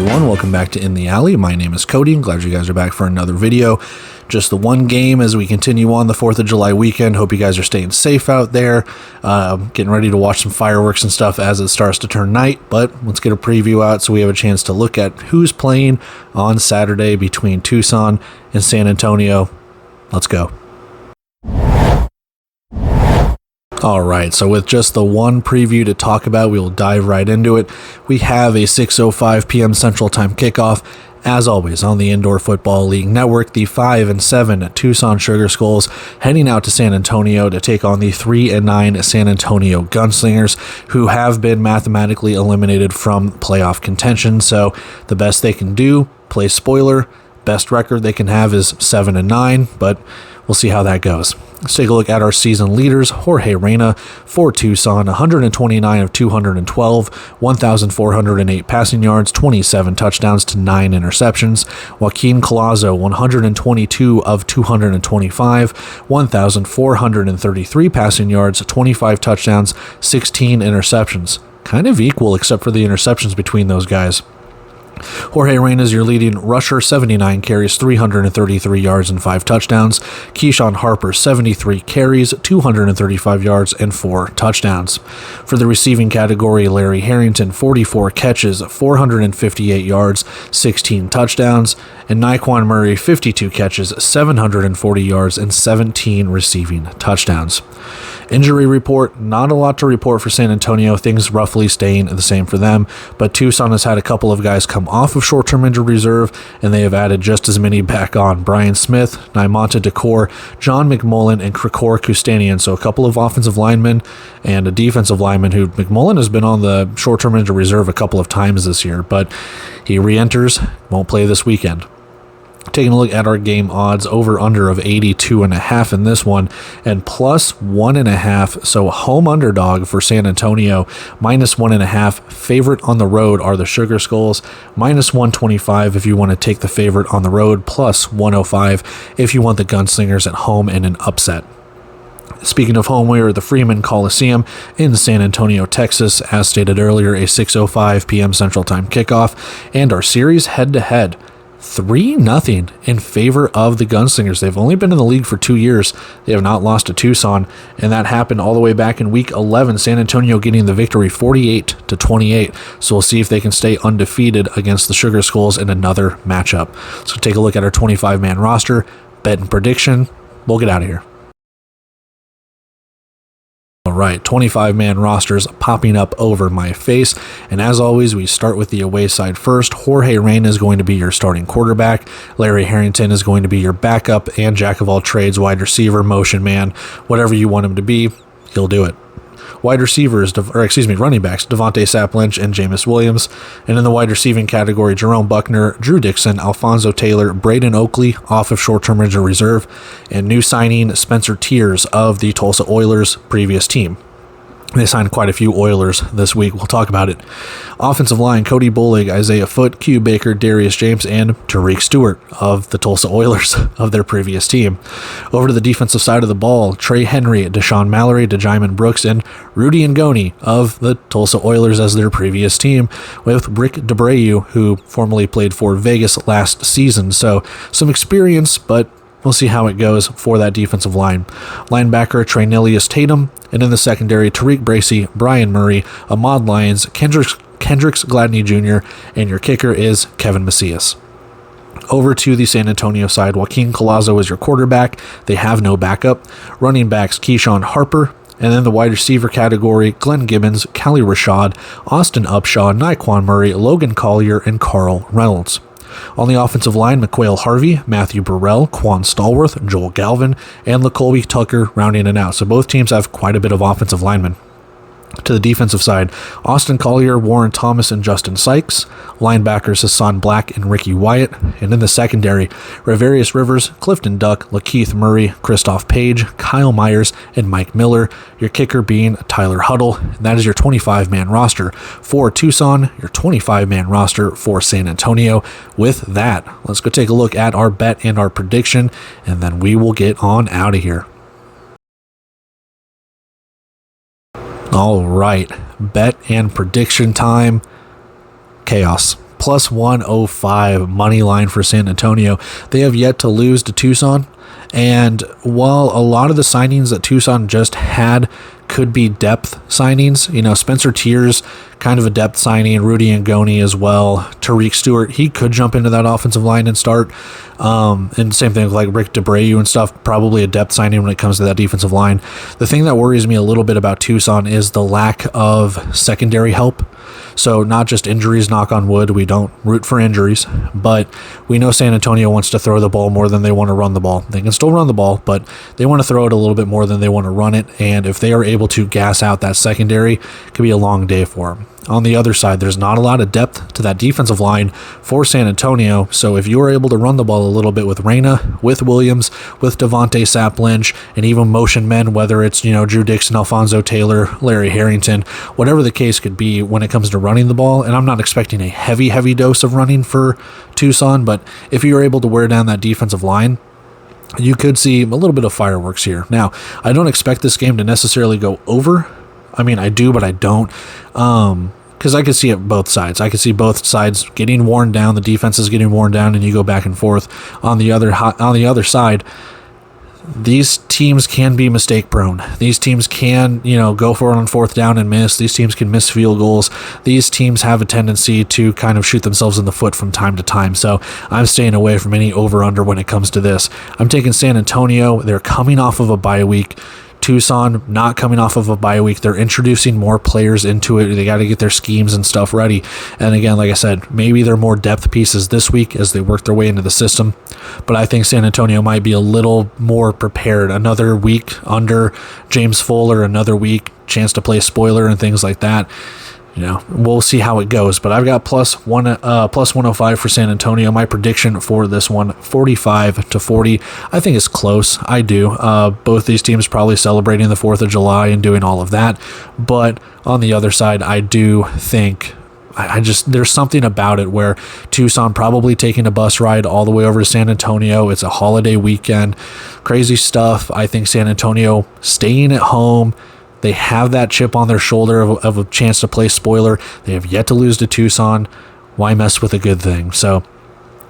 everyone, welcome back to In the Alley. My name is Cody. I'm glad you guys are back for another video. Just the one game as we continue on the 4th of July weekend. Hope you guys are staying safe out there. Getting ready to watch some fireworks and stuff as it starts to turn night. But let's get a preview out so we have a chance to look at who's playing on Saturday between Tucson and San Antonio. Let's go. Alright, so with just the one preview to talk about, we will dive right into it. We have a 6:05 p.m. Central Time kickoff, as always, on the Indoor Football League Network. The 5-7 Tucson Sugar Skulls heading out to San Antonio to take on the 3-9 San Antonio Gunslingers, who have been mathematically eliminated from playoff contention. So the best they can do, play spoiler, best record they can have is 7-9, but we'll see how that goes. Let's take a look at our season leaders. Jorge Reyna for Tucson, 129 of 212, 1,408 passing yards, 27 touchdowns to 9 interceptions. Joaquin Collazo, 122 of 225, 1,433 passing yards, 25 touchdowns, 16 interceptions. Kind of equal except for the interceptions between those guys. Jorge Reyna is your leading rusher, 79 carries, 333 yards, and 5 touchdowns. Keyshawn Harper, 73 carries, 235 yards, and 4 touchdowns. For the receiving category, Larry Harrington, 44 catches, 458 yards, 16 touchdowns. And Naquan Murray, 52 catches, 740 yards, and 17 receiving touchdowns. Injury report, not a lot to report for San Antonio, things roughly staying the same for them, but Tucson has had a couple of guys come off of short-term injured reserve, and they have added just as many back on. Brian Smith, Naimonta Decor, John McMullen, and Krikor Kustanian, so a couple of offensive linemen and a defensive lineman who McMullen has been on the short-term injured reserve a couple of times this year, but he re-enters, won't play this weekend. Taking a look at our game odds, over-under of 82.5 in this one, and plus 1.5, so home underdog for San Antonio, minus 1.5. Favorite on the road are the Sugar Skulls, minus 125 if you want to take the favorite on the road, plus 105 if you want the Gunslingers at home in an upset. Speaking of home, we are at the Freeman Coliseum in San Antonio, Texas. As stated earlier, a 6:05 p.m. Central Time kickoff, and our series head-to-head. 3-0 in favor of the Gunslingers. They've only been in the league for 2 years. They have not lost to Tucson, and that happened all the way back in Week 11. San Antonio getting the victory 48-28. So we'll see if they can stay undefeated against the Sugar Skulls in another matchup. So take a look at our 25-man roster, bet and prediction. We'll get out of here. Alright, 25-man rosters popping up over my face, and as always, we start with the away side first. Jorge Reyna is going to be your starting quarterback. Larry Harrington is going to be your backup and jack-of-all-trades wide receiver, motion man, whatever you want him to be, he'll do it. Wide receivers, running backs, Devontae Sapp Lynch and Jameis Williams. And in the wide receiving category, Jerome Buckner, Drew Dixon, Alfonso Taylor, Braden Oakley off of short-term injured reserve, and new signing Spencer Tiers of the Tulsa Oilers previous team. They signed quite a few Oilers this week. We'll talk about it. Offensive line, Cody Bolig, Isaiah Foote, Q Baker, Darius James, and Tariq Stewart of the Tulsa Oilers of their previous team. Over to the defensive side of the ball, Trey Henry, Deshaun Mallory, DeJaimin Brooks, and Rudy Ngoni of the Tulsa Oilers as their previous team, with Rick DeBreu, who formerly played for Vegas last season. So some experience, but we'll see how it goes for that defensive line. Linebacker, Traynelius Tatum, and in the secondary, Tariq Bracy, Brian Murray, Ahmad Lyons, Kendricks Gladney Jr., and your kicker is Kevin Macias. Over to the San Antonio side, Joaquin Collazo is your quarterback. They have no backup. Running backs, Keyshawn Harper, and then the wide receiver category, Glenn Gibbons, Callie Rashad, Austin Upshaw, Naquan Murray, Logan Collier, and Carl Reynolds. On the offensive line, McQuail Harvey, Matthew Burrell, Quan Stallworth, Joel Galvin, and LaColby Tucker rounding it out. So both teams have quite a bit of offensive linemen. To the defensive side, Austin Collier, Warren Thomas, and Justin Sykes. Linebackers, Hassan Black and Ricky Wyatt. And in the secondary, Ravarius Rivers, Clifton Duck, Lakeith Murray, Christoph Page, Kyle Myers, and Mike Miller. Your kicker being Tyler Huddle. And that is your 25-man roster for Tucson, your 25-man roster for San Antonio. With that, let's go take a look at our bet and our prediction, and then we will get on out of here. All right, bet and prediction time. Chaos. plus 105 money line for San Antonio. They have yet to lose to Tucson. And while a lot of the signings that Tucson just had could be depth signings, you know, Spencer Tiers, kind of a depth signing, Rudy Angoni as well, Tariq Stewart, he could jump into that offensive line and start. And same thing with like Rick DeBrayu and stuff, probably a depth signing when it comes to that defensive line. The thing that worries me a little bit about Tucson is the lack of secondary help. So not just injuries, knock on wood, we don't root for injuries, but we know San Antonio wants to throw the ball more than they want to run the ball. They can still run the ball, but they want to throw it a little bit more than they want to run it, and if they are able to gas out that secondary, it could be a long day for them. On the other side, there's not a lot of depth to that defensive line for San Antonio, so if you are able to run the ball a little bit with Reyna, with Williams, with Devontae Sapp Lynch, and even motion men, whether it's, you know, Drew Dixon, Alfonso Taylor, Larry Harrington, whatever the case could be when it comes to running the ball, and I'm not expecting a heavy dose of running for Tucson, but if you're able to wear down that defensive line, you could see a little bit of fireworks here. Now, I don't expect this game to necessarily go over. I mean, I do, but I don't. Because I could see it both sides. I could see both sides getting worn down. The defense is getting worn down, and you go back and forth. On the other side, these teams can be mistake prone. These teams can, you know, go for it on fourth down and miss. These teams can miss field goals. These teams have a tendency to kind of shoot themselves in the foot from time to time. So I'm staying away from any over-under when it comes to this. I'm taking San Antonio. They're coming off of a bye week. Tucson not coming off of a bye week. They're introducing more players into it. They got to get their schemes and stuff ready. And again, like I said, maybe they're more depth pieces this week as they work their way into the system. But I think San Antonio might be a little more prepared. Another week under James Fuller, another week, chance to play spoiler and things like that. You know, we'll see how it goes, but I've got plus 105 for San Antonio. My prediction for this one, 45-40. I think it's close. I do. Both these teams probably celebrating the 4th of July and doing all of that. But on the other side, I do think there's something about it where Tucson probably taking a bus ride all the way over to San Antonio. It's a holiday weekend. Crazy stuff. I think San Antonio staying at home. They have that chip on their shoulder of a chance to play spoiler. They have yet to lose to Tucson. Why mess with a good thing? So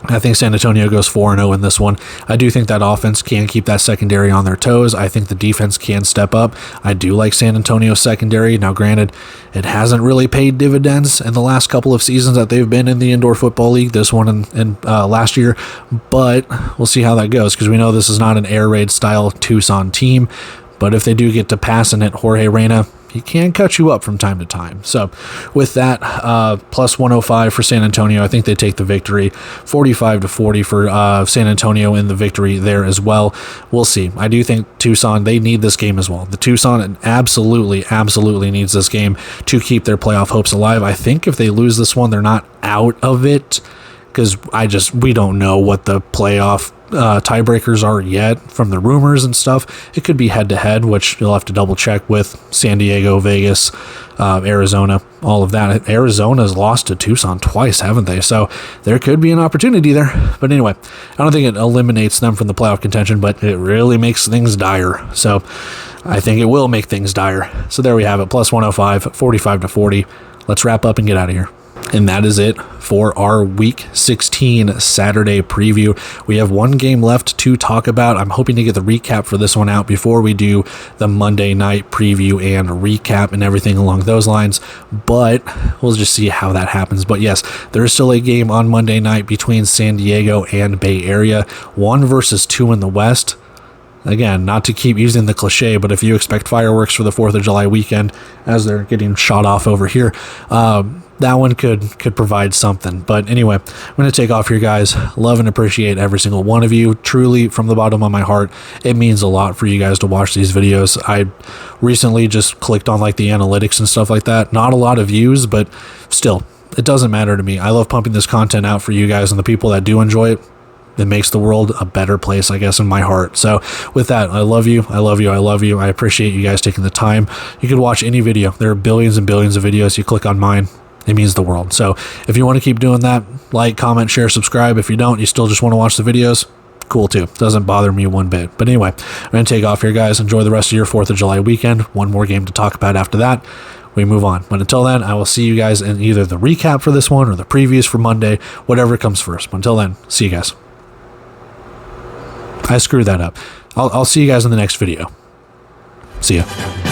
I think San Antonio goes 4-0 in this one. I do think that offense can keep that secondary on their toes. I think the defense can step up. I do like San Antonio's secondary. Now, granted, it hasn't really paid dividends in the last couple of seasons that they've been in the Indoor Football League, this one and last year, but we'll see how that goes because we know this is not an air raid style Tucson team. But if they do get to passing it, Jorge Reyna, he can cut you up from time to time. So with that, plus 105 for San Antonio, I think they take the victory. 45-40 for San Antonio in the victory there as well. We'll see. I do think Tucson, they need this game as well. The Tucson absolutely needs this game to keep their playoff hopes alive. I think if they lose this one, they're not out of it because we don't know what the playoff tiebreakers are yet from the rumors and stuff. It could be head-to-head, which you'll have to double-check with San Diego, Vegas, Arizona, all of that. Arizona's lost to Tucson twice, haven't they? So there could be an opportunity there. But anyway, I don't think it eliminates them from the playoff contention, but it really makes things dire. So I think it will make things dire. So there we have it, plus 105, 45-40. Let's wrap up and get out of here. And that is it for our Week 16 Saturday preview. We have one game left to talk about. I'm hoping to get the recap for this one out before we do the Monday night preview and recap and everything along those lines. But we'll just see how that happens. But yes, there is still a game on Monday night between San Diego and Bay Area. 1 versus 2 in the West. Again, not to keep using the cliche, but if you expect fireworks for the 4th of July weekend as they're getting shot off over here, that one could provide something. But anyway, I'm going to take off here, guys. Love and appreciate every single one of you. Truly, from the bottom of my heart, it means a lot for you guys to watch these videos. I recently just clicked on like the analytics and stuff like that. Not a lot of views, but still, it doesn't matter to me. I love pumping this content out for you guys and the people that do enjoy it. It makes the world a better place, I guess, in my heart. So with that, I love you. I love you. I love you. I appreciate you guys taking the time. You can watch any video. There are billions and billions of videos. You click on mine. It means the world. So if you want to keep doing that, like, comment, share, subscribe. If you don't, you still just want to watch the videos, cool too. Doesn't bother me one bit. But anyway, I'm going to take off here, guys. Enjoy the rest of your 4th of July weekend. One more game to talk about after that. we move on. But until then, I will see you guys in either the recap for this one or the previews for Monday, whatever comes first. But until then, see you guys. I screwed that up. I'll see you guys in the next video. See ya.